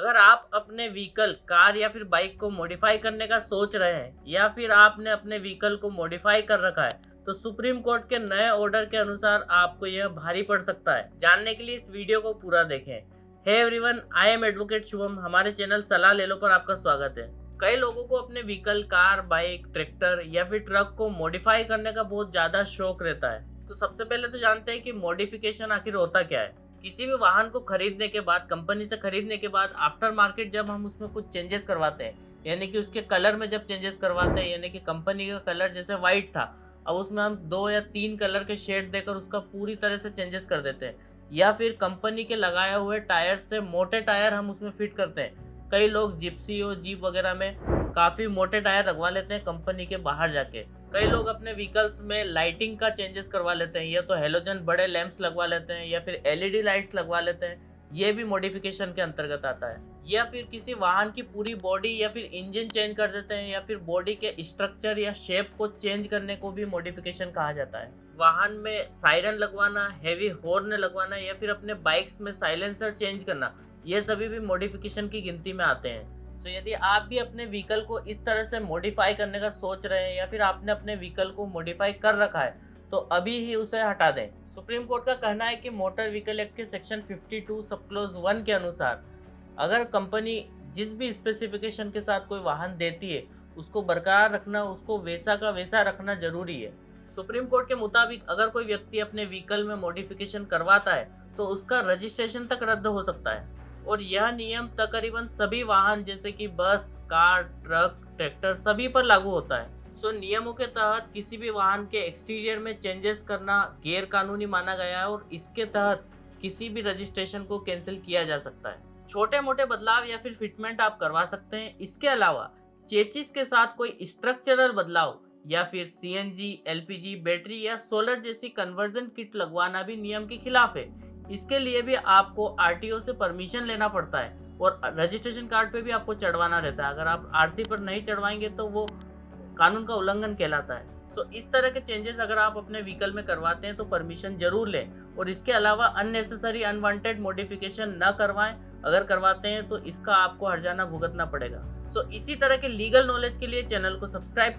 अगर आप अपने व्हीकल, कार या फिर बाइक को मॉडिफाई करने का सोच रहे हैं या फिर आपने अपने व्हीकल को मॉडिफाई कर रखा है तो सुप्रीम कोर्ट के नए ऑर्डर के अनुसार आपको यह भारी पड़ सकता है। जानने के लिए इस वीडियो को पूरा देखें। Hey everyone, I am advocate Shubham. हमारे चैनल सलाह ले लो पर आपका स्वागत है। कई लोगों को अपने व्हीकल, कार, बाइक, ट्रैक्टर या फिर ट्रक को मॉडिफाई करने का बहुत ज्यादा शौक रहता है। तो सबसे पहले तो जानते हैं कि मॉडिफिकेशन आखिर होता क्या है। किसी भी वाहन को खरीदने के बाद, कंपनी से खरीदने के बाद आफ्टर मार्केट जब हम उसमें कुछ चेंजेस करवाते हैं, यानी कि उसके कलर में जब चेंजेस करवाते हैं, यानी कि कंपनी का कलर जैसे वाइट था, अब उसमें हम 2 या 3 कलर के शेड देकर उसका पूरी तरह से चेंजेस कर देते हैं, या फिर कंपनी के लगाए हुए टायर से मोटे टायर हम उसमें फिट करते हैं। कई लोग जिप्सी और जीप वगैरह में काफ़ी मोटे टायर लगवा लेते हैं कंपनी के बाहर जाके। कई लोग अपने व्हीकल्स में लाइटिंग का चेंजेस करवा लेते हैं, या तो हेलोजन बड़े लैंप्स लगवा लेते हैं या फिर एलईडी लाइट्स लगवा लेते हैं। ये भी मॉडिफिकेशन के अंतर्गत आता है। या फिर किसी वाहन की पूरी बॉडी या फिर इंजन चेंज कर देते हैं, या फिर बॉडी के स्ट्रक्चर या शेप को चेंज करने को भी मॉडिफिकेशन कहा जाता है। वाहन में सायरन लगवाना, हेवी हॉर्न लगवाना या फिर अपने बाइक्स में साइलेंसर चेंज करना, ये सभी भी मॉडिफिकेशन की गिनती में आते हैं। तो यदि आप भी अपने व्हीकल को इस तरह से मॉडिफाई करने का सोच रहे हैं या फिर आपने अपने व्हीकल को मॉडिफाई कर रखा है तो अभी ही उसे हटा दें। सुप्रीम कोर्ट का कहना है कि मोटर व्हीकल एक्ट के सेक्शन 52 सब क्लोज 1 के अनुसार अगर कंपनी जिस भी स्पेसिफिकेशन के साथ कोई वाहन देती है उसको बरकरार रखना, उसको वैसा का वैसा रखना जरूरी है। सुप्रीम कोर्ट के मुताबिक अगर कोई व्यक्ति अपने व्हीकल में मॉडिफिकेशन करवाता है तो उसका रजिस्ट्रेशन तक रद्द हो सकता है, और यह नियम तकरीबन सभी वाहन जैसे कि बस, कार, ट्रक, ट्रैक्टर सभी पर लागू होता है। नियमों के तहत किसी भी वाहन के एक्सटीरियर में चेंजेस करना गैर कानूनी माना गया है और इसके तहत किसी भी रजिस्ट्रेशन को कैंसिल किया जा सकता है। छोटे मोटे बदलाव या फिर फिटमेंट आप करवा सकते हैं। इसके अलावा चेचिस के साथ कोई स्ट्रक्चरल बदलाव या फिर सीएनजी, एलपीजी, बैटरी या सोलर जैसी कन्वर्जन किट लगवाना भी नियम के खिलाफ है। इसके लिए भी आपको आरटीओ से परमिशन लेना पड़ता है और रजिस्ट्रेशन कार्ड पे भी आपको चढ़वाना रहता है। अगर आप आरसी पर नहीं चढ़वाएंगे तो वो कानून का उल्लंघन कहलाता है। इस तरह के चेंजेस अगर आप अपने व्हीकल में करवाते हैं तो परमिशन जरूर लें, और इसके अलावा अननेसेसरी अनवांटेड मॉडिफिकेशन न करवाएं। अगर करवाते हैं तो इसका आपको हर्जाना भुगतना पड़ेगा। इसी तरह के लीगल नॉलेज के लिए चैनल को सब्सक्राइब